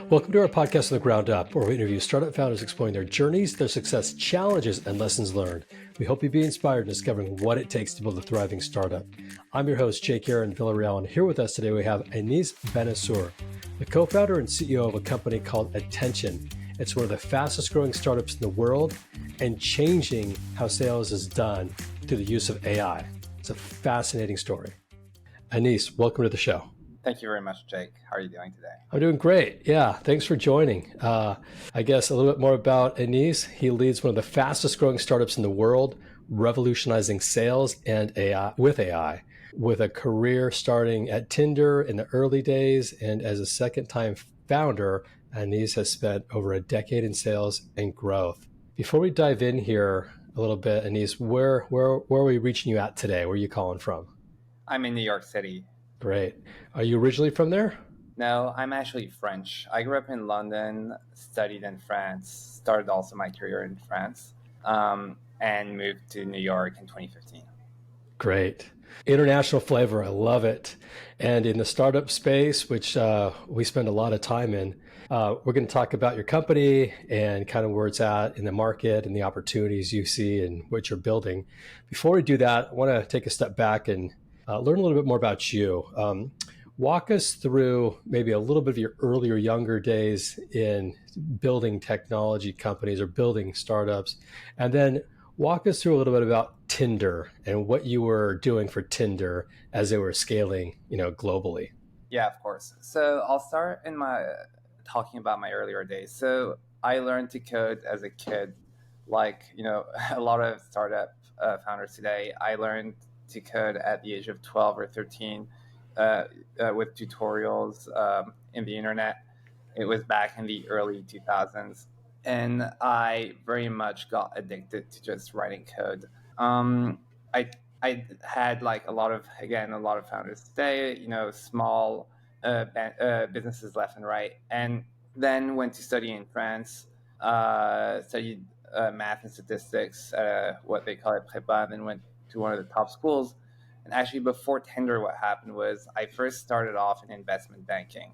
Welcome to our podcast from the ground up, where we interview startup founders exploring their journeys, their success, challenges, and lessons learned. We hope you be inspired in discovering what it takes to build a thriving startup. I'm your host, Jake Aaron Villarreal, and here with us today we have Anis Bennaceur, the co-founder and CEO of a company called Attention. It's one of the fastest growing startups in the world and changing how sales is done through the use of AI. It's a fascinating story. Anis, welcome to the show. Thank you very much, Jake. How are you doing today? I'm doing great. Yeah, thanks for joining. I guess a little bit more about Anis. He leads one of the fastest growing startups in the world, revolutionizing sales and AI, with a career starting at Tinder in the early days. And as a second-time founder, Anis has spent over a decade in sales and growth. Before we dive in here a little bit, Anis, where are we reaching you at today? Where are you calling from? I'm in New York City. Great. Are you originally from there? No, I'm actually French. I grew up in London, studied in France, started also my career in France, and moved to New York in 2015. Great. International flavor. I love it. And in the startup space, which we spend a lot of time in, we're going to talk about your company and kind of where it's at in the market and the opportunities you see and what you're building. Before we do that, I want to take a step back and learn a little bit more about you. Walk us through maybe a little bit of your earlier, younger days in building technology companies or building startups, and then walk us through a little bit about Tinder and what you were doing for Tinder as they were scaling, globally. Yeah, of course. So I'll start talking about my earlier days. So I learned to code as a kid, like a lot of startup founders today. I learned to code at the age of 12 or 13 with tutorials in the internet. It was back in the early 2000s. And I very much got addicted to just writing code. I had like a lot of founders today, small businesses left and right. And then went to study in France, studied math and statistics, what they call it propelled, and went to one of the top schools. And actually, before Tinder, what happened was I first started off in investment banking.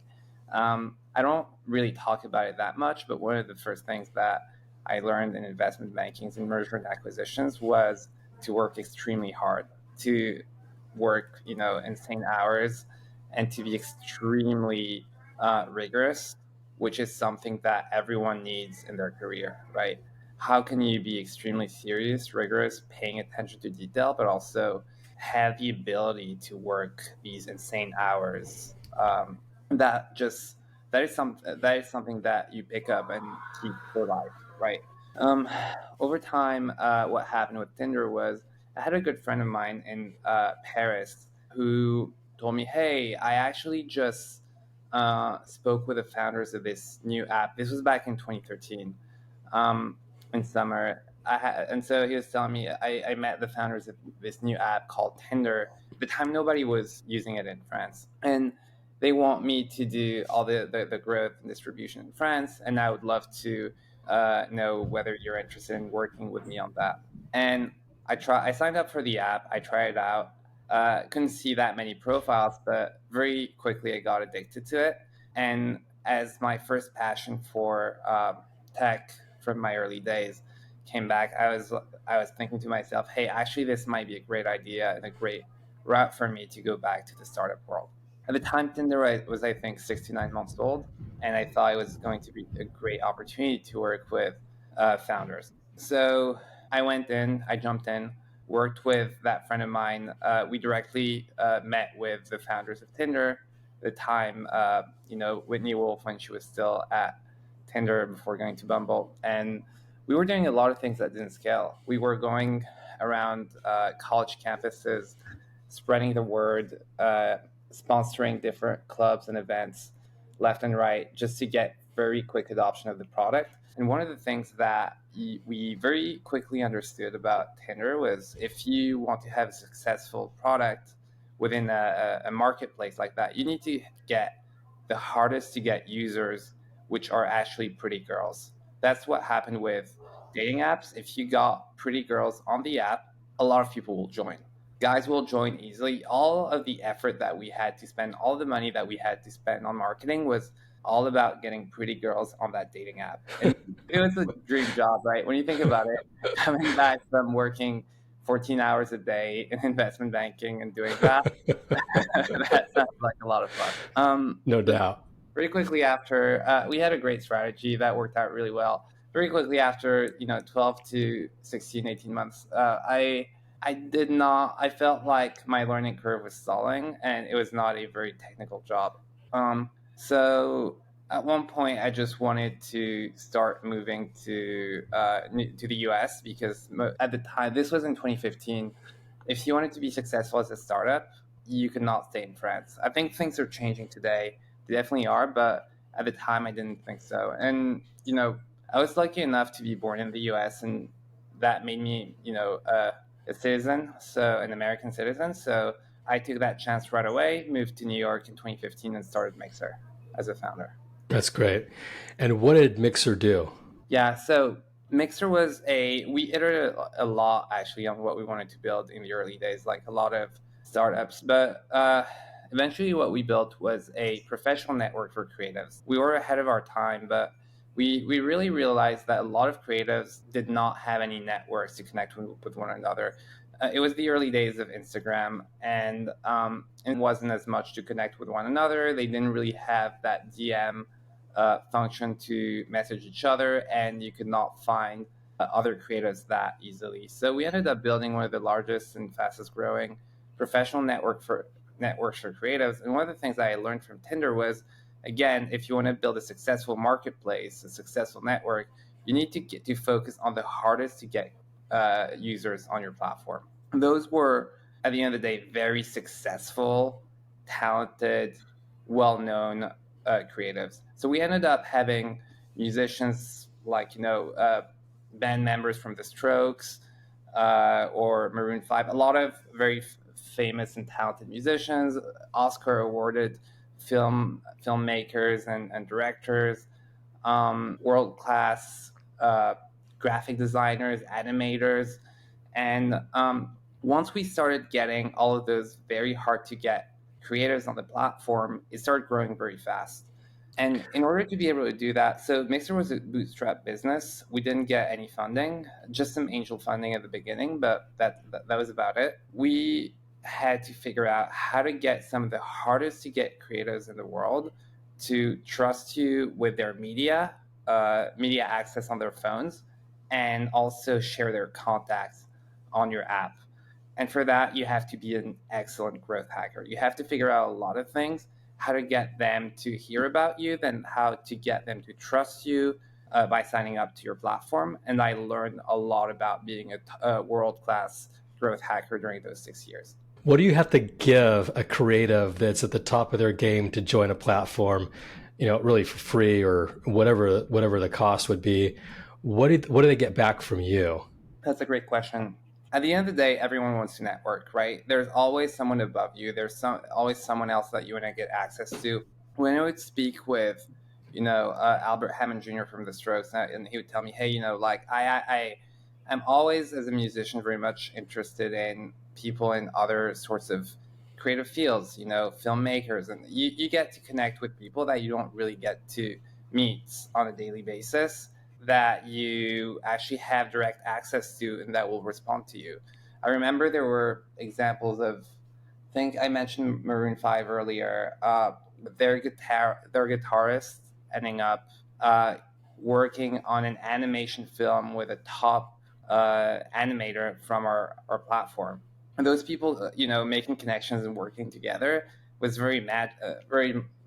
I don't really talk about it that much, but one of the first things that I learned in investment banking and merger and acquisitions was to work extremely hard, to work, insane hours, and to be extremely rigorous, which is something that everyone needs in their career, right? How can you be extremely serious, rigorous, paying attention to detail, but also have the ability to work these insane hours? That is something that you pick up and keep for life, right? Over time, what happened with Tinder was I had a good friend of mine in Paris who told me, "Hey, I actually just spoke with the founders of this new app." This was back in 2013, in summer. And so he was telling me I met the founders of this new app called Tinder. At the time, nobody was using it in France, and they want me to do all the growth and distribution in France, and I would love to know whether you're interested in working with me on that. And I signed up for the app. I tried it out. Couldn't see that many profiles, but very quickly I got addicted to it. And as my first passion for tech from my early days came back, I was thinking to myself, hey, actually, this might be a great idea and a great route for me to go back to the startup world. At the time, Tinder was, I think, 69 months old, and I thought it was going to be a great opportunity to work with founders. So I jumped in, worked with that friend of mine. We directly met with the founders of Tinder. At the time, Whitney Wolf, when she was still at Tinder before going to Bumble. And we were doing a lot of things that didn't scale. We were going around college campuses, spreading the word, sponsoring different clubs and events left and right, just to get very quick adoption of the product. And one of the things that we very quickly understood about Tinder was if you want to have a successful product within a marketplace like that, you need to get the hardest to get users, which are actually pretty girls. That's what happened with dating apps. If you got pretty girls on the app, a lot of people will join guys will join easily. All of the effort that we had to spend, all the money that we had to spend on marketing was all about getting pretty girls on that dating app. And it was a dream job, right? When you think about it, coming back from working 14 hours a day in investment banking and doing that, that sounds like a lot of fun. No But doubt. very quickly after, we had a great strategy that worked out really well. Very quickly after, 12 to 16, 18 months, I felt like my learning curve was stalling and it was not a very technical job. So at one point, I just wanted to start moving to the US because at the time, this was in 2015. If you wanted to be successful as a startup, you could not stay in France. I think things are changing today. They definitely are, but at the time, I didn't think so. And I was lucky enough to be born in the US, and that made me, a citizen, so an American citizen. So I took that chance right away, moved to New York in 2015, and started Mixer as a founder. That's great. And what did Mixer do? Yeah, so Mixer we iterated a lot actually on what we wanted to build in the early days, like a lot of startups. But eventually, what we built was a professional network for creatives. We were ahead of our time, but we really realized that a lot of creatives did not have any networks to connect with one another. It was the early days of Instagram, and it wasn't as much to connect with one another. They didn't really have that DM function to message each other, and you could not find other creatives that easily. So we ended up building one of the largest and fastest growing professional networks for creatives. And one of the things that I learned from Tinder was, again, if you want to build a successful marketplace, a successful network, you need to get to focus on the hardest to get users on your platform. And those were, at the end of the day, very successful, talented, well-known creatives. So we ended up having musicians like band members from The Strokes or Maroon 5, a lot of very famous and talented musicians, Oscar awarded filmmakers and directors, world class graphic designers, animators, and once we started getting all of those very hard to get creators on the platform, it started growing very fast. And in order to be able to do that, so Mixer was a bootstrap business. We didn't get any funding, just some angel funding at the beginning, but that was about it. We had to figure out how to get some of the hardest to get creators in the world to trust you with their media access on their phones, and also share their contacts on your app. And for that, you have to be an excellent growth hacker. You have to figure out a lot of things, how to get them to hear about you, then how to get them to trust you by signing up to your platform. And I learned a lot about being a world-class growth hacker during those 6 years. What do you have to give a creative that's at the top of their game to join a platform, really for free or whatever the cost would be? What do they get back from you? That's a great question. At the end of the day, everyone wants to network, right? There's always someone above you. There's always someone else that you want to get access to. When I would speak with, Albert Hammond Jr. from The Strokes, and he would tell me, hey, I'm always, as a musician, very much interested in people in other sorts of creative fields, filmmakers, and you get to connect with people that you don't really get to meet on a daily basis, that you actually have direct access to and that will respond to you. I remember there were examples of, I think I mentioned Maroon 5 earlier, their guitarist ending up working on an animation film with a top animator from our platform. And those people, making connections and working together was very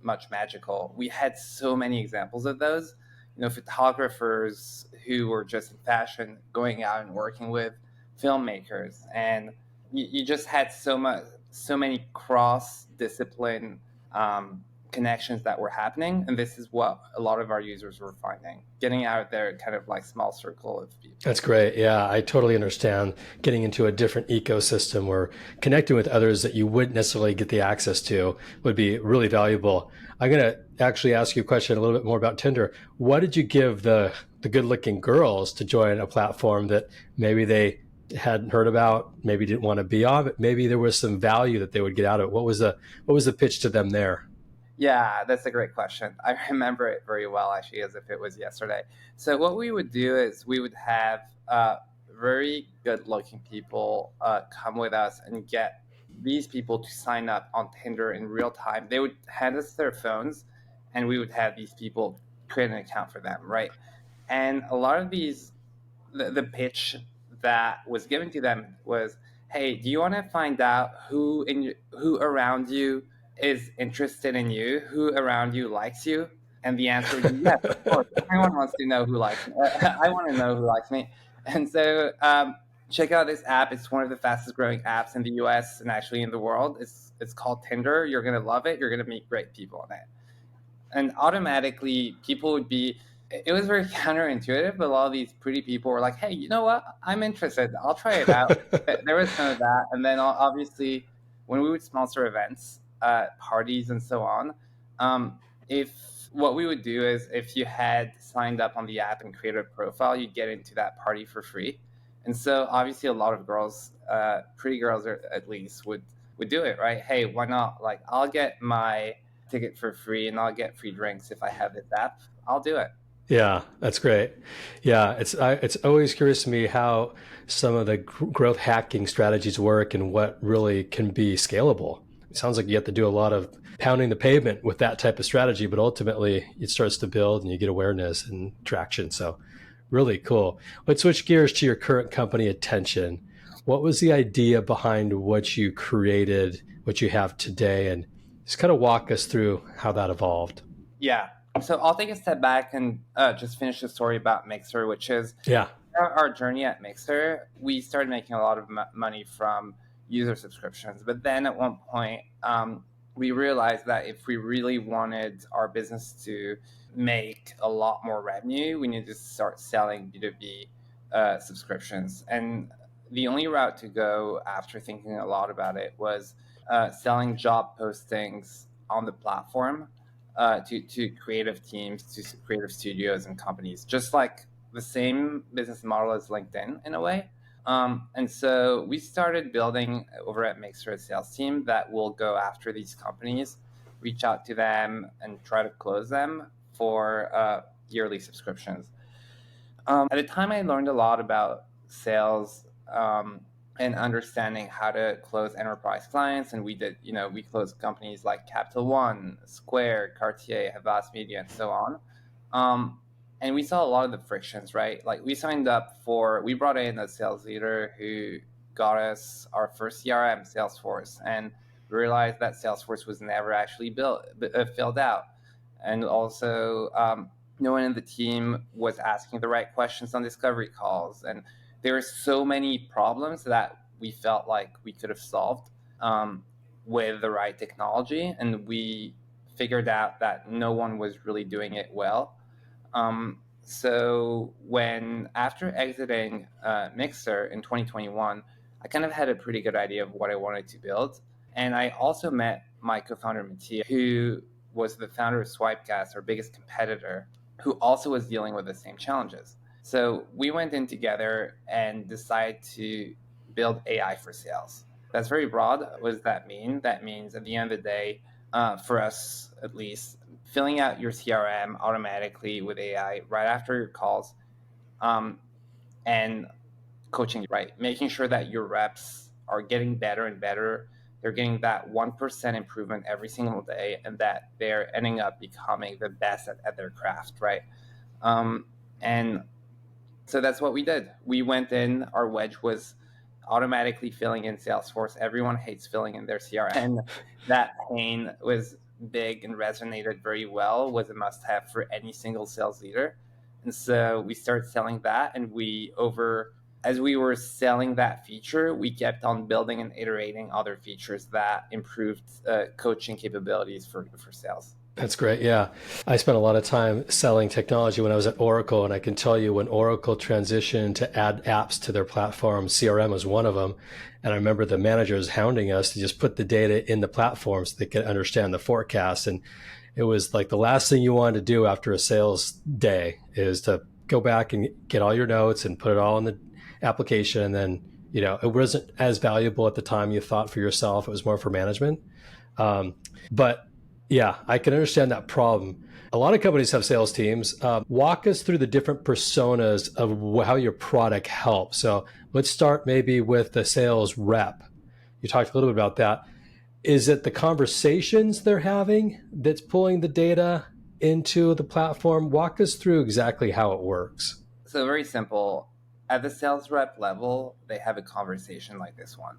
much magical. We had so many examples of those. Photographers who were just in fashion going out and working with filmmakers, and you just had so many cross-discipline connections that were happening, and this is what a lot of our users were finding, getting out of their kind of like small circle of people. That's great. Yeah, I totally understand getting into a different ecosystem where connecting with others that you wouldn't necessarily get the access to would be really valuable. I'm going to actually ask you a question a little bit more about Tinder. What did you give the good-looking girls to join a platform that maybe they hadn't heard about, maybe didn't want to be on, but maybe there was some value that they would get out of it. What was the pitch to them there? Yeah, that's a great question. I remember it very well, actually, as if it was yesterday. So what we would do is we would have very good-looking people come with us and get these people to sign up on Tinder in real time. They would hand us their phones, and we would have these people create an account for them, right? And a lot of these the pitch that was given to them was, "Hey, do you want to find out who around you is interested in you, who around you likes you?" And the answer would be yes, of course. Everyone wants to know who likes me. I want to know who likes me. And so check out this app. It's one of the fastest growing apps in the US and actually in the world. It's called Tinder. You're gonna love it. You're gonna meet great people on it. And automatically people would be, it was very counterintuitive, but a lot of these pretty people were like, "Hey, you know what, I'm interested, I'll try it out." There was some of that. And then obviously when we would sponsor events, parties and so on, if what we would do is if you had signed up on the app and created a profile, you'd get into that party for free. And so obviously a lot of girls, pretty girls at least, would do it, right? Hey, why not? Like, I'll get my ticket for free and I'll get free drinks if I have this app. I'll do it. Yeah, that's great. Yeah, it's always curious to me how some of the growth hacking strategies work and what really can be scalable. It sounds like you have to do a lot of pounding the pavement with that type of strategy, but ultimately it starts to build and you get awareness and traction. So really cool. Let's switch gears to your current company, Attention. What was the idea behind what you created, what you have today, and just kind of walk us through how that evolved? Yeah. So I'll take a step back and just finish the story about Mixer, which is Yeah. our journey at Mixer. We started making a lot of money from user subscriptions. But then at one point, we realized that if we really wanted our business to make a lot more revenue, we needed to start selling B2B subscriptions. And the only route to go after thinking a lot about it was selling job postings on the platform to creative teams, to creative studios and companies, just like the same business model as LinkedIn in a way. And so we started building over at Mixer a sales team that will go after these companies, reach out to them, and try to close them for yearly subscriptions. At the time, I learned a lot about sales and understanding how to close enterprise clients. And we did, we closed companies like Capital One, Square, Cartier, Havas Media, and so on. And we saw a lot of the frictions, right? Like we brought in a sales leader who got us our first CRM, Salesforce, and we realized that Salesforce was never actually filled out. And also, no one in the team was asking the right questions on discovery calls. And there were so many problems that we felt like we could have solved with the right technology. And we figured out that no one was really doing it well. So when after exiting Mixer in 2021, I kind of had a pretty good idea of what I wanted to build. And I also met my co-founder, Mattia, who was the founder of Swipecast, our biggest competitor, who also was dealing with the same challenges. So we went in together and decided to build AI for sales. That's very broad. What does that mean? That means at the end of the day, for us at least, filling out your CRM automatically with AI right after your calls, and coaching, right? Making sure that your reps are getting better and better. They're getting that 1% improvement every single day, and that they're ending up becoming the best at their craft, right? And so that's what we did. We went in, our wedge was automatically filling in Salesforce. Everyone hates filling in their CRM. And that pain was big and resonated very well, was a must have for any single sales leader. And so we started selling that. And as we were selling that feature, we kept on building and iterating other features that improved coaching capabilities for sales. That's great. Yeah. I spent a lot of time selling technology when I was at Oracle, and I can tell you when Oracle transitioned to add apps to their platform, CRM was one of them. And I remember the managers hounding us to just put the data in the platform so they could understand the forecast. And it was like the last thing you wanted to do after a sales day is to go back and get all your notes and put it all in the application and then It wasn't as valuable at the time you thought for yourself. It was more for management. Um, but yeah, I can understand that problem. A lot of companies have sales teams. Walk us through the different personas of how your product helps. So let's start maybe with the sales rep. You talked a little bit about that. Is it the conversations they're having that's pulling the data into the platform? Walk us through exactly how it works. So very simple. At the sales rep level, they have a conversation like this one.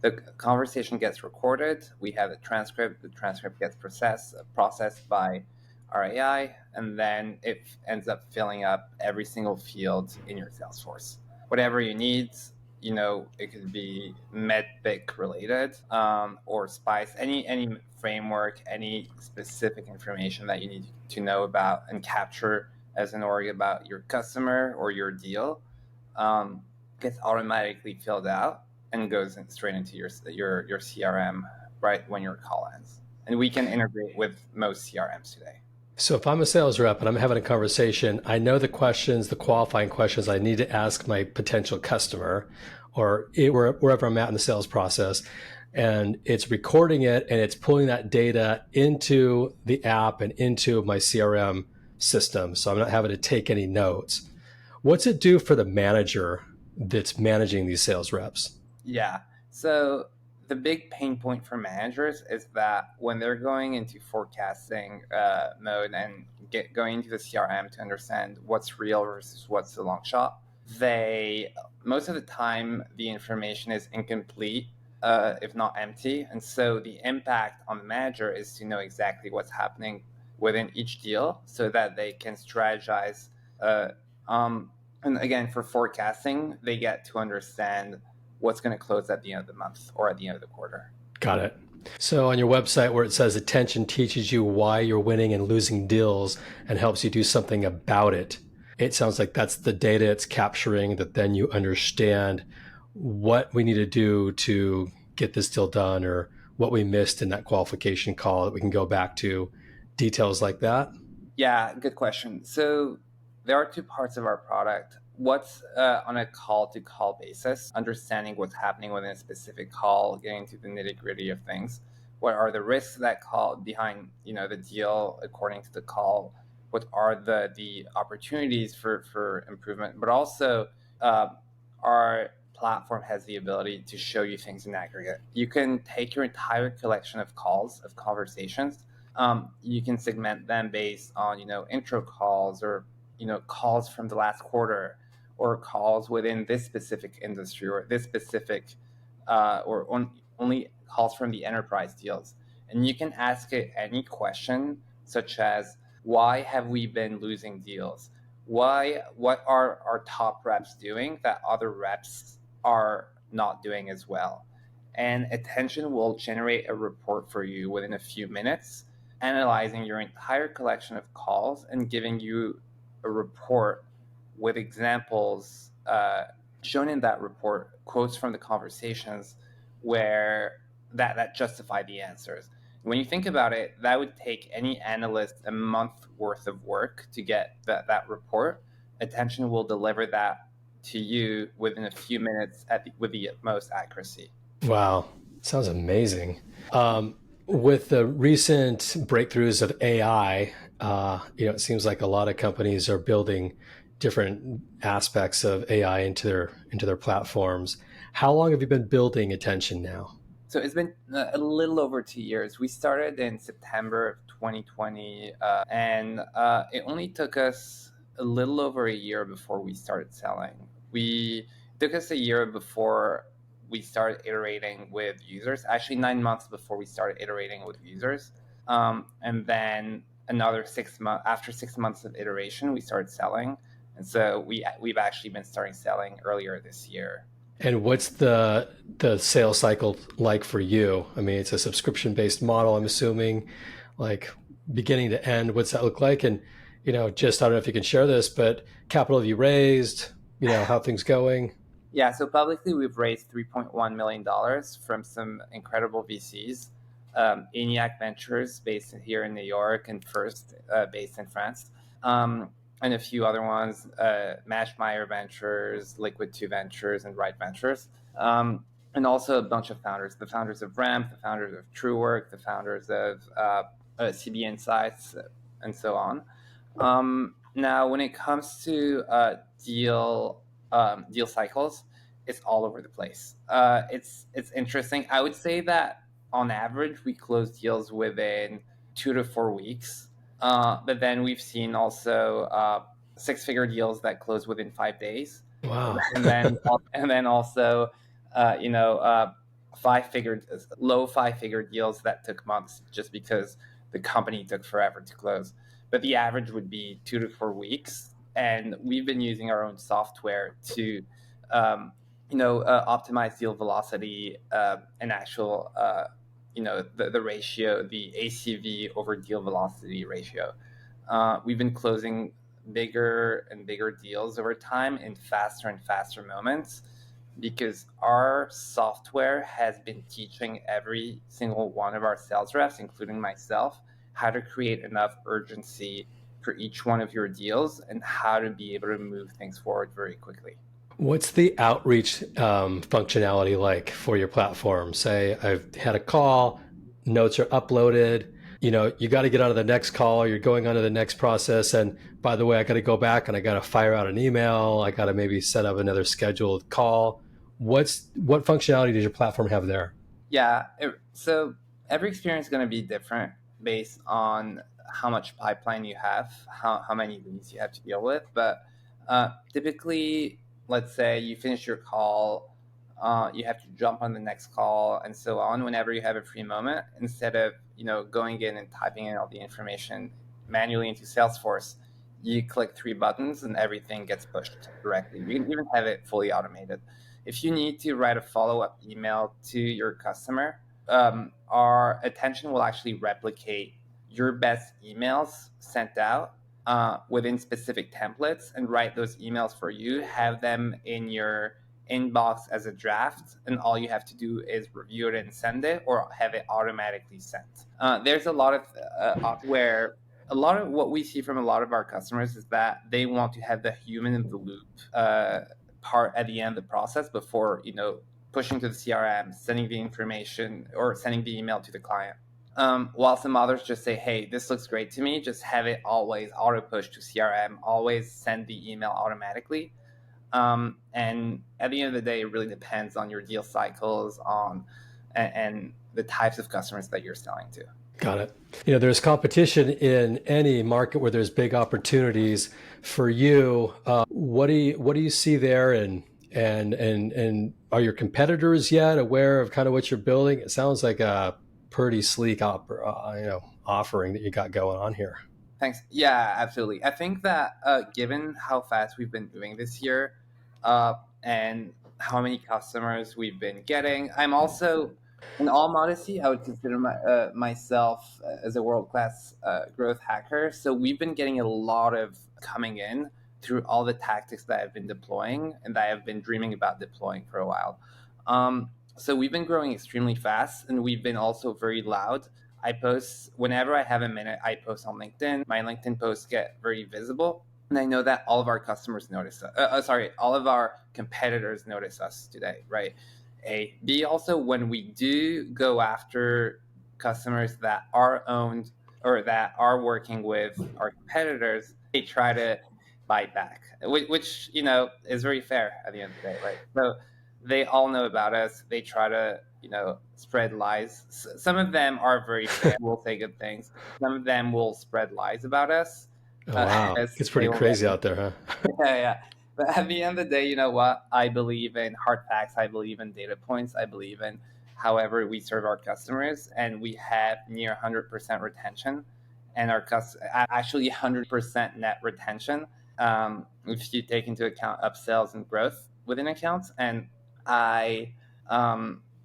The conversation gets recorded. We have a transcript. The transcript gets processed by our AI, and then it ends up filling up every single field in your Salesforce. Whatever you need, it could be MedPick related, or Spice, any framework, any specific information that you need to know about and capture as an org about your customer or your deal, um, gets automatically filled out and goes straight into your CRM right when your call ends. And we can integrate with most CRMs today. So if I'm a sales rep and I'm having a conversation, I know the questions, the qualifying questions I need to ask my potential customer or wherever I'm at in the sales process. And it's recording it and it's pulling that data into the app and into my CRM system. So I'm not having to take any notes. What's it do for the manager that's managing these sales reps? Yeah. So the big pain point for managers is that when they're going into forecasting mode and going into the CRM to understand what's real versus what's the long shot, they most of the time the information is incomplete, if not empty. And so the impact on the manager is to know exactly what's happening within each deal so that they can strategize. Uh, um, and again, for forecasting, they get to understand what's going to close at the end of the month or at the end of the quarter. Got it. So on your website where it says attention teaches you why you're winning and losing deals and helps you do something about it. It sounds like that's the data it's capturing that then you understand what we need to do to get this deal done or what we missed in that qualification call that we can go back to, details like that. Yeah, good question. So there are two parts of our product. What's on a call-to-call basis, understanding what's happening within a specific call, getting to the nitty-gritty of things. What are the risks of that call behind, the deal according to the call? What are the opportunities for improvement? But also, uh, our platform has the ability to show you things in aggregate. You can take your entire collection of calls, of conversations, you can segment them based on intro calls or calls from the last quarter or calls within this specific industry or this specific only calls from the enterprise deals. And you can ask it any question such as, why have we been losing deals? What are our top reps doing that other reps are not doing as well? And Attention will generate a report for you within a few minutes, analyzing your entire collection of calls and giving you a report with examples shown in that report, quotes from the conversations where that justify the answers. When you think about it, that would take any analyst a month worth of work to get that report. Attention will deliver that to you within a few minutes with the utmost accuracy. Wow, sounds amazing. With the recent breakthroughs of AI, it seems like a lot of companies are building different aspects of AI into their platforms. How long have you been building attention now? So it's been a little over 2 years. We started in September of 2020, and it only took us a little over a year before we started selling. We took us a year before we started iterating with users. Actually, 9 months before we started iterating with users, and then another 6 months. After 6 months of iteration, we started selling, and so we've actually been starting selling earlier this year. And what's the sales cycle like for you? I mean, it's a subscription based model, I'm assuming, like beginning to end. What's that look like? And just I don't know if you can share this, but capital have you raised? How things going? Yeah, so publicly we've raised $3.1 million from some incredible VCs. ENIAC Ventures, based here in New York, and First, based in France, and a few other ones, Mashmeyer Ventures, Liquid 2 Ventures, and Right Ventures. and also a bunch of founders, the founders of Ramp, the founders of TrueWork, the founders of CB Insights, and so on. Now, when it comes to deal cycles, it's all over the place. It's interesting. I would say that on average, we close deals within 2 to 4 weeks. But then we've seen also six-figure deals that close within 5 days, Wow. and then also you know five-figure low five-figure deals that took months just because the company took forever to close. But the average would be 2 to 4 weeks, and we've been using our own software to optimize deal velocity and actual the ratio, the ACV over deal velocity ratio. We've been closing bigger and bigger deals over time in faster and faster moments because our software has been teaching every single one of our sales reps, including myself, how to create enough urgency for each one of your deals and how to be able to move things forward very quickly. What's the outreach functionality like for your platform? Say I've had a call, notes are uploaded. You got to get on to the next call. You're going on to the next process. And by the way, I got to go back and I got to fire out an email. I got to maybe set up another scheduled call. What functionality does your platform have there? Yeah. So every experience is going to be different based on how much pipeline you have, how many leads you have to deal with. But typically, let's say you finish your call, you have to jump on the next call and so on whenever you have a free moment, instead of going in and typing in all the information manually into Salesforce. You click three buttons and everything gets pushed directly. You can even have it fully automated. If you need to write a follow-up email to your customer, our attention will actually replicate your best emails sent out within specific templates and write those emails for you, have them in your inbox as a draft, and all you have to do is review it and send it, or have it automatically sent. There's a lot of where a lot of what we see from a lot of our customers is that they want to have the human in the loop part at the end of the process before pushing to the CRM, sending the information, or sending the email to the client. While some others just say, hey, this looks great to me, just have it always auto push to CRM, always send the email automatically. And at the end of the day, it really depends on your deal cycles and the types of customers that you're selling to. Got it. There's competition in any market where there's big opportunities. For you, what do you see there, and are your competitors yet aware of kind of what you're building? It sounds like a pretty sleek offering that you got going on here. Thanks. Yeah, absolutely. I think that given how fast we've been doing this year, and how many customers we've been getting, I'm also, in all modesty, I would consider myself as a world-class growth hacker. So we've been getting a lot of coming in through all the tactics that I've been deploying and that I've been dreaming about deploying for a while. So we've been growing extremely fast, and we've been also very loud. I post whenever I have a minute. I post on LinkedIn. My LinkedIn posts get very visible, and I know that all of our customers notice. All of our competitors notice us today, right? A. B. Also, when we do go after customers that are owned or that are working with our competitors, they try to bite back, which is very fair at the end of the day, right? So they all know about us. They try to spread lies. Some of them are very fair, will say good things. Some of them will spread lies about us. Oh, wow. It's pretty crazy out there, huh? Yeah. But at the end of the day, you know what? I believe in hard facts. I believe in data points. I believe in however we serve our customers, and we have near 100% retention, and actually 100% net retention, if you take into account upsells and growth within accounts. And I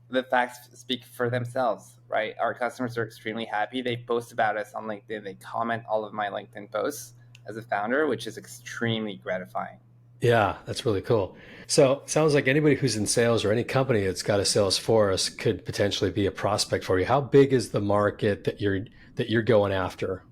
the facts speak for themselves, right? Our customers are extremely happy. They post about us on LinkedIn. They comment all of my LinkedIn posts as a founder, which is extremely gratifying. Yeah, that's really cool. So it sounds like anybody who's in sales or any company that's got a sales force could potentially be a prospect for you. How big is the market that you're going after?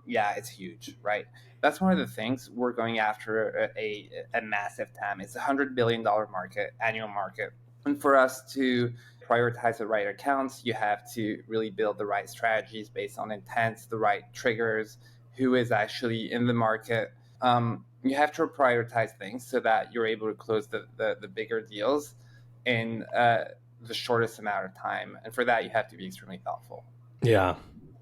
Yeah, it's huge, right? That's one of the things we're going after, a massive TAM. It's $100 billion market, annual market. And for us to prioritize the right accounts, you have to really build the right strategies based on intents, the right triggers, who is actually in the market. You have to prioritize things so that you're able to close the bigger deals in the shortest amount of time. And for that, you have to be extremely thoughtful. Yeah.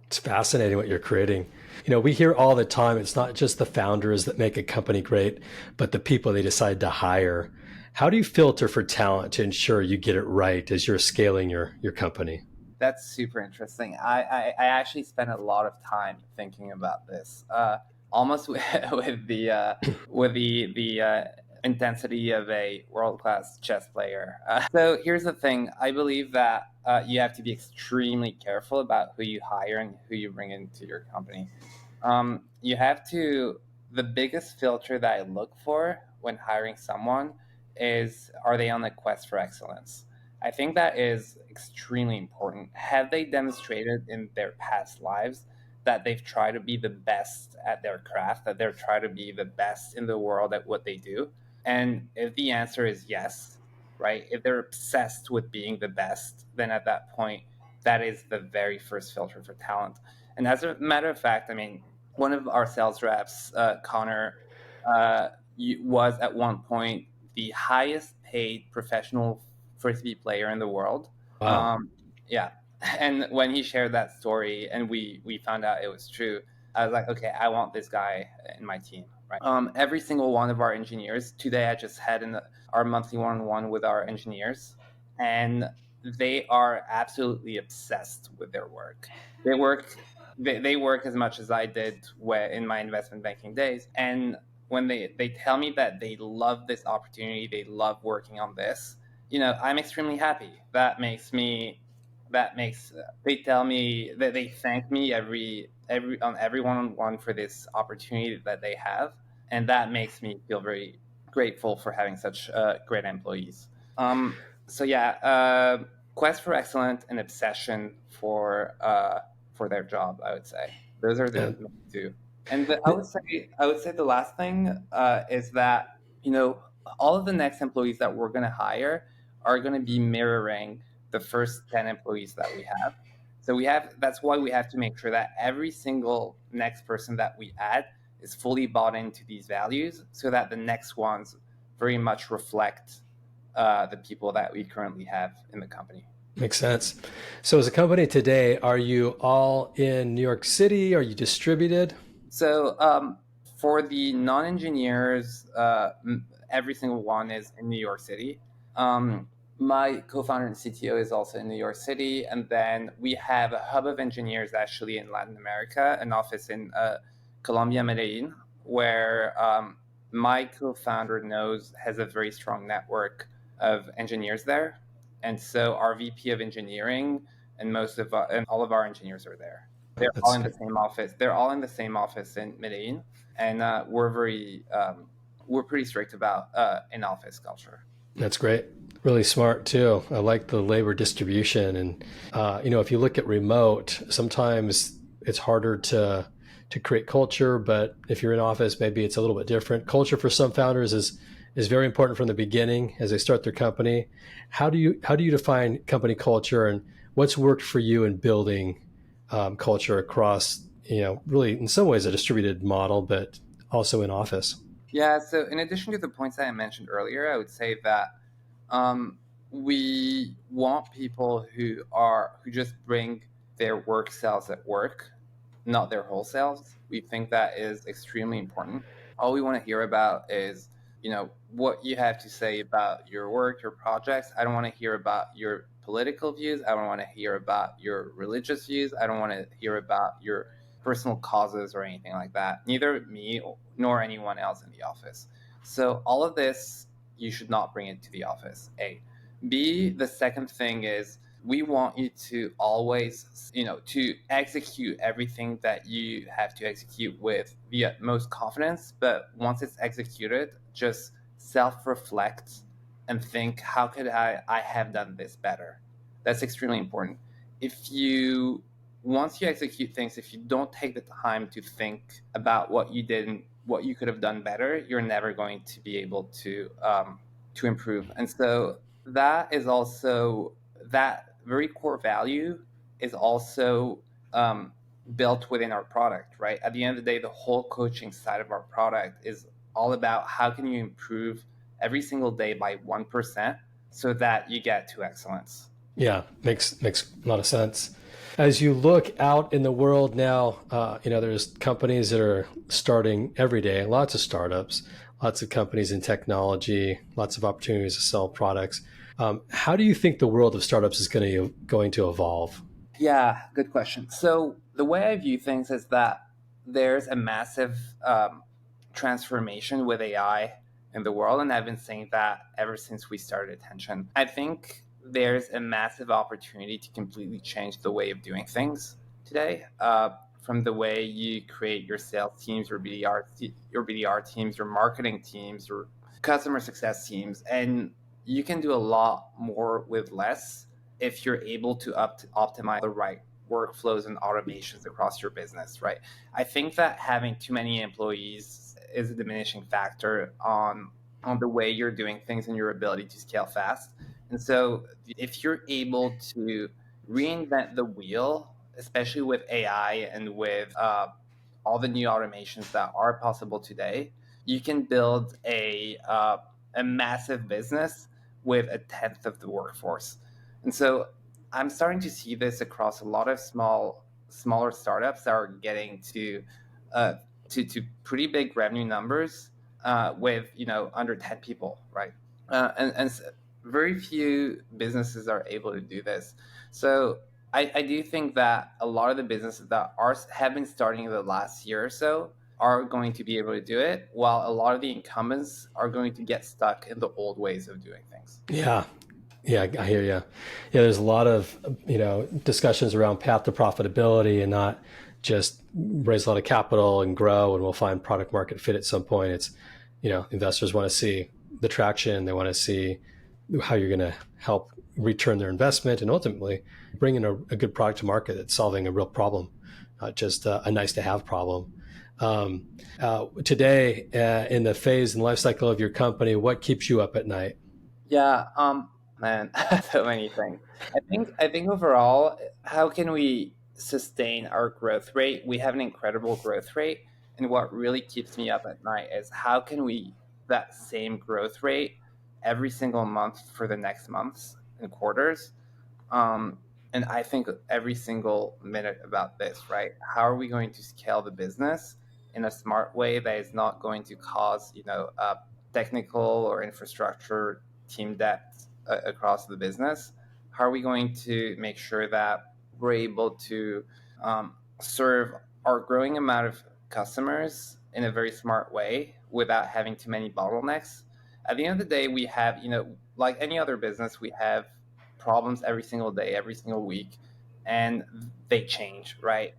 It's fascinating what you're creating. We hear all the time it's not just the founders that make a company great, but the people they decide to hire. How do you filter for talent to ensure you get it right as you're scaling your company? That's super interesting. I actually spent a lot of time thinking about this, almost with the intensity of a world class chess player. So here's the thing: I believe that you have to be extremely careful about who you hire and who you bring into your company. You have to. The biggest filter that I look for when hiring someone is, are they on a quest for excellence? I think that is extremely important. Have they demonstrated in their past lives that they've tried to be the best at their craft, that they're trying to be the best in the world at what they do? And if the answer is yes, right, if they're obsessed with being the best, then at that point, that is the very first filter for talent. And as a matter of fact, I mean, one of our sales reps, Connor, uh, was at one point the highest paid professional frisbee player in the world. Wow. Yeah, and when he shared that story, and we found out it was true, I was like, okay, I want this guy in my team. Right. Every single one of our engineers today, I just had our monthly one-on-one with our engineers, and they are absolutely obsessed with their work. They work. They work as much as I did in my investment banking days, and when they tell me that they love this opportunity, they love working on this, I'm extremely happy. That makes they tell me that they thank me every one-on-one for this opportunity that they have, and that makes me feel very grateful for having such great employees. So yeah, quest for excellence and obsession for their job, I would say those are the And main two. And I would say the last thing is that all of the next employees that we're going to hire are going to be mirroring the first 10 employees that we have. So that's why we have to make sure that every single next person that we add is fully bought into these values, so that the next ones very much reflect the people that we currently have in the company. makes sense. So as a company today, are you all in New York City? Are you distributed? So for the non-engineers, every single one is in New York City. My co-founder and CTO is also in New York City, and then we have a hub of engineers actually in Latin America, an office in Colombia, Medellin, where my co-founder has a very strong network of engineers there, and so our VP of engineering and all of our engineers are there. They're all That's in the same office. They're all in the same office in Medellin, and we're pretty strict about in-office culture. That's great. Really smart too. I like the labor distribution, and if you look at remote, sometimes it's harder to create culture. But if you're in office, maybe it's a little bit different. Culture for some founders is very important from the beginning as they start their company. How do you define company culture, and what's worked for you in building culture across really in some ways a distributed model, but also in office? Yeah. So in addition to the points that I mentioned earlier, I would say that um, we want people who just bring their work selves at work, not their whole selves. We think that is extremely important. All we want to hear about is, what you have to say about your work, your projects. I don't want to hear about your political views. I don't want to hear about your religious views. I don't want to hear about your personal causes or anything like that. Neither me nor anyone else in the office. So all of this, you should not bring it to the office. A. B, the second thing is, we want you to always, to execute everything that you have to execute with the utmost confidence. But once it's executed, just self-reflect and think, how could I have done this better? That's extremely important. If you Once you execute things, if you don't take the time to think about what you did and what you could have done better, you're never going to be able to improve. And so that is also that very core value is also um, built within our product, right? At the end of the day, the whole coaching side of our product is all about how can you improve every single day by 1% so that you get to excellence. Yeah, makes a lot of sense. As you look out in the world now, there's companies that are starting every day, lots of startups, lots of companies in technology, lots of opportunities to sell products. How do you think the world of startups is going to evolve? Yeah, good question. So the way I view things is that there's a massive transformation with AI in the world, and I've been saying that ever since we started Attention. I think there's a massive opportunity to completely change the way of doing things today. From the way you create your sales teams, your BDR teams, your marketing teams, your customer success teams, and you can do a lot more with less if you're able to optimize the right workflows and automations across your business, right? I think that having too many employees is a diminishing factor on the way you're doing things and your ability to scale fast. And so if you're able to reinvent the wheel, especially with AI and with all the new automations that are possible today, you can build a massive business with a tenth of the workforce. And so I'm starting to see this across a lot of smaller startups that are getting uh, to pretty big revenue numbers with under 10 people, right? And very few businesses are able to do this. So I do think that a lot of the businesses that have been starting in the last year or so are going to be able to do it, while a lot of the incumbents are going to get stuck in the old ways of doing things. Yeah, yeah, I hear you. Yeah, there's a lot of discussions around path to profitability and not just raise a lot of capital and grow and we'll find product market fit at some point. It's investors want to see the traction. They want to see how you're going to help return their investment and ultimately bring in a good product to market that's solving a real problem, not just a nice to have problem. Today, in the phase and life cycle of your company, what keeps you up at night? Yeah, man, so many things. I think overall, how can we sustain our growth rate? We have an incredible growth rate, and what really keeps me up at night is how can we that same growth rate every single month for the next months and quarters. Um, and I think every single minute about this, right? How are we going to scale the business in a smart way that is not going to cause, technical or infrastructure team debt across the business? How are we going to make sure that we're able to serve our growing amount of customers in a very smart way without having too many bottlenecks? At the end of the day, we have, like any other business, we have problems every single day, every single week, and they change, right?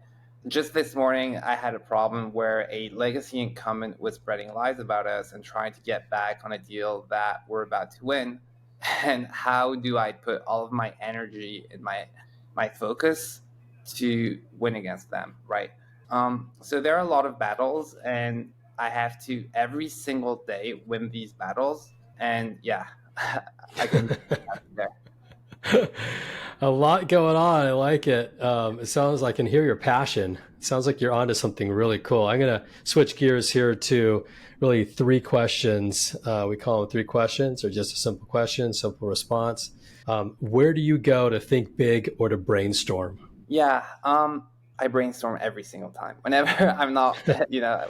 Just this morning, I had a problem where a legacy incumbent was spreading lies about us and trying to get back on a deal that we're about to win. And how do I put all of my energy and my focus to win against them, right? So there are a lot of battles, and I have to every single day win these battles. And yeah, I can there. A lot going on. I like it. It sounds like I can hear your passion. It sounds like you're onto something really cool. I'm going to switch gears here to really three questions. We call them three questions or just a simple question, simple response. Where do you go to think big or to brainstorm? Yeah, I brainstorm every single time. Whenever I'm not,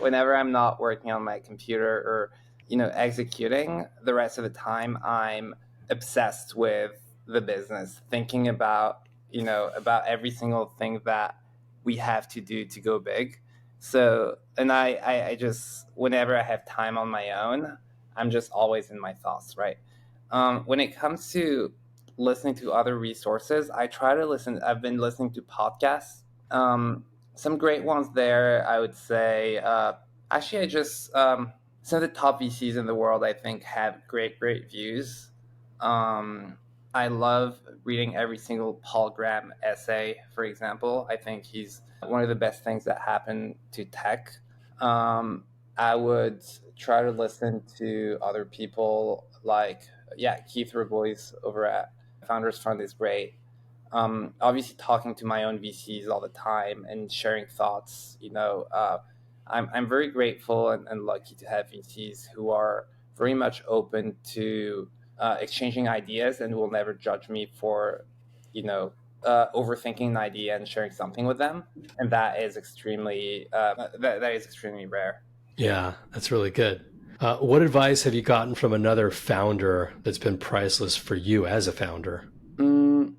whenever I'm not working on my computer or, executing, the rest of the time I'm obsessed with the business, thinking about every single thing that we have to do to go big. So, and I just, whenever I have time on my own, I'm just always in my thoughts, right? When it comes to listening to other resources, I try to listen. I've been listening to podcasts. Um, some great ones there, I would say. Actually, I just some of the top VCs in the world, I think, have great views. Um, I love reading every single Paul Graham essay, for example. I think he's one of the best things that happened to tech. Um, I would try to listen to other people like yeah, Keith Rabois over at Founders Fund is great. Obviously, talking to my own VCs all the time and sharing thoughts. I'm very grateful and lucky to have VCs who are very much open to exchanging ideas and will never judge me for, overthinking an idea and sharing something with them. And that is extremely rare. Yeah, that's really good. What advice have you gotten from another founder that's been priceless for you as a founder? Mm,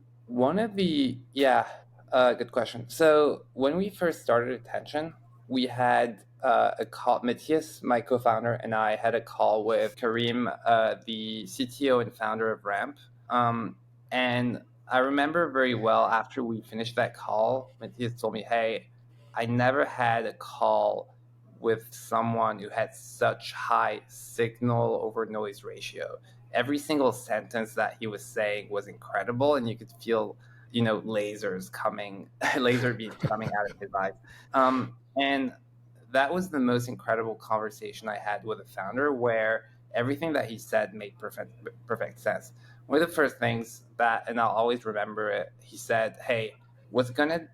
good question. So when we first started Attention, we had a call. Matthias, my co-founder, and I had a call with Karim, the CTO and founder of Ramp. And I remember very well after we finished that call, Matthias told me, "Hey, I never had a call with someone who had such high signal over noise ratio. Every single sentence that he was saying was incredible, and you could feel, lasers coming, laser beams coming out of his eyes. And that was the most incredible conversation I had with a founder, where everything that he said made perfect sense. One of the first things that, and I'll always remember it, he said, "Hey, what's gonna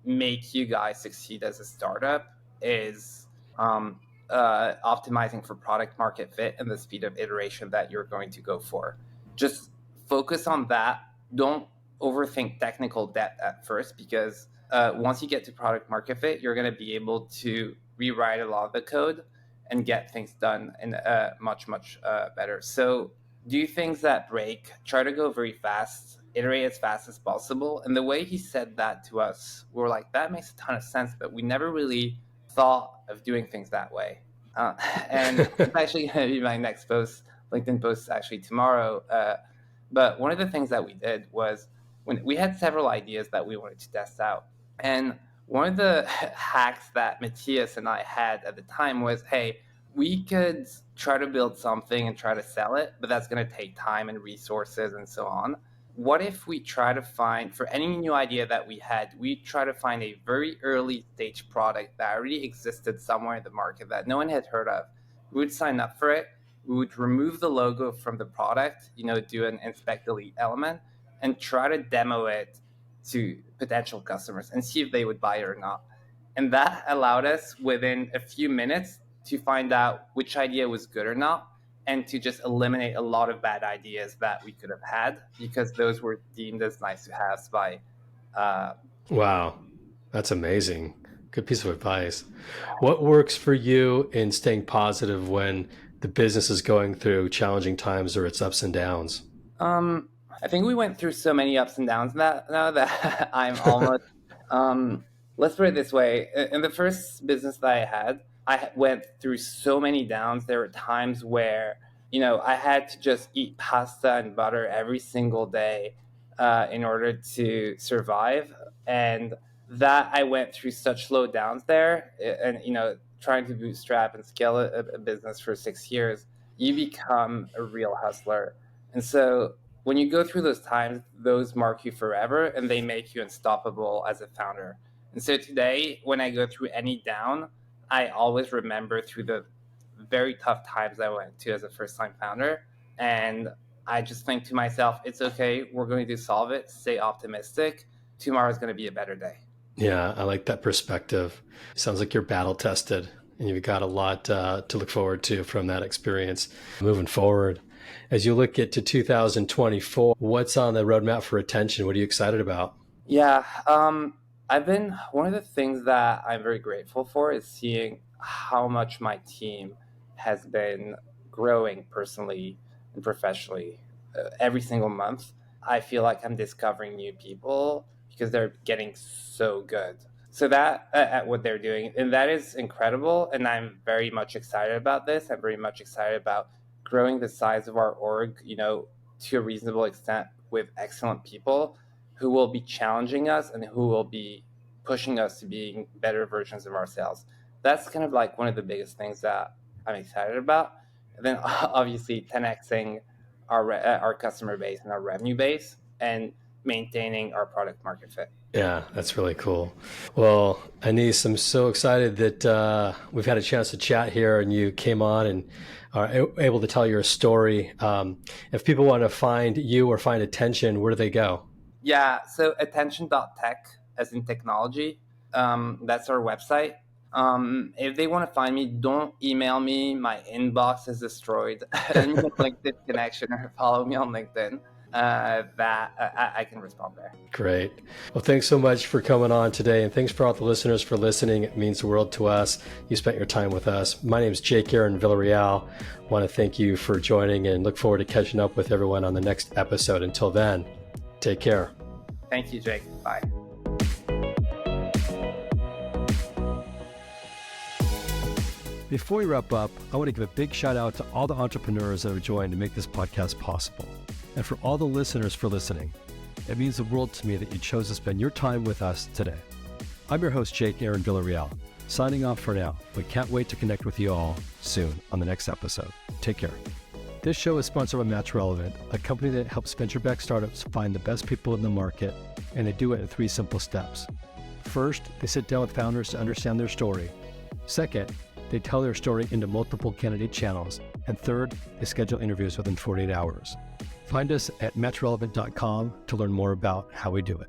make you guys succeed as a startup is optimizing for product market fit and the speed of iteration that you're going to go for. Just focus on that. Don't overthink technical debt at first, because once you get to product market fit, you're going to be able to rewrite a lot of the code and get things done in much better. So do things that break, try to go very fast, iterate as fast as possible." And the way he said that to us, we were like, that makes a ton of sense, but we never really thought of doing things that way. And it's actually going to be my next LinkedIn post actually tomorrow. But one of the things that we did was, when we had several ideas that we wanted to test out. And one of the hacks that Matthias and I had at the time was, hey, we could try to build something and try to sell it, but that's going to take time and resources and so on. What if we try to find, for any new idea that we had, we try to find a very early stage product that already existed somewhere in the market that no one had heard of? We would sign up for it. We would remove the logo from the product, do an inspect delete element, and try to demo it to potential customers and see if they would buy it or not. And that allowed us, within a few minutes, to find out which idea was good or not, and to just eliminate a lot of bad ideas that we could have had, because those were deemed as nice to haves by. Wow, that's amazing. Good piece of advice. What works for you in staying positive when the business is going through challenging times or its ups and downs? I think we went through so many ups and downs that I'm almost. Let's put it this way: in the first business that I had, I went through so many downs. There were times where, I had to just eat pasta and butter every single day in order to survive, and that I went through such low downs there. And trying to bootstrap and scale a business for 6 years, you become a real hustler. And so when you go through those times, those mark you forever, and they make you unstoppable as a founder. And so today, when I go through any down, I always remember through the very tough times I went to as a first time founder. And I just think to myself, it's okay. We're going to solve it. Stay optimistic. Tomorrow is going to be a better day. Yeah, I like that perspective. Sounds like you're battle tested and you've got a lot to look forward to from that experience moving forward. As you look at to 2024, what's on the roadmap for Attention? What are you excited about? Yeah, one of the things that I'm very grateful for is seeing how much my team has been growing personally and professionally every single month. I feel like I'm discovering new people because they're getting so good. So that at what they're doing, and that is incredible. And I'm very much excited about this. I'm very much excited about growing the size of our org, to a reasonable extent, with excellent people who will be challenging us and who will be pushing us to being better versions of ourselves. That's kind of like one of the biggest things that I'm excited about. And then obviously 10xing our customer base and our revenue base, and maintaining our product market fit. Yeah, that's really cool. Well, Anis, I'm so excited that we've had a chance to chat here and you came on and are able to tell your story. If people want to find you or find attention, where do they go? Yeah, so attention.tech, as in technology, that's our website. If they want to find me, don't email me. My inbox is destroyed. Let me make LinkedIn connection or follow me on LinkedIn. I can respond there. Great. Well, thanks so much for coming on today. And thanks for all the listeners for listening. It means the world to us. You spent your time with us. My name is Jake Aaron Villarreal. I want to thank you for joining and look forward to catching up with everyone on the next episode. Until then, take care. Thank you, Jake. Bye. Before we wrap up, I want to give a big shout out to all the entrepreneurs that have joined to make this podcast possible. And for all the listeners for listening. It means the world to me that you chose to spend your time with us today. I'm your host, Jake Aaron Villarreal, signing off for now, but can't wait to connect with you all soon on the next episode. Take care. This show is sponsored by Match Relevant, a company that helps venture-backed startups find the best people in the market, and they do it in 3 simple steps. First, they sit down with founders to understand their story. Second, they tell their story into multiple candidate channels. And third, they schedule interviews within 48 hours. Find us at matchrelevant.com to learn more about how we do it.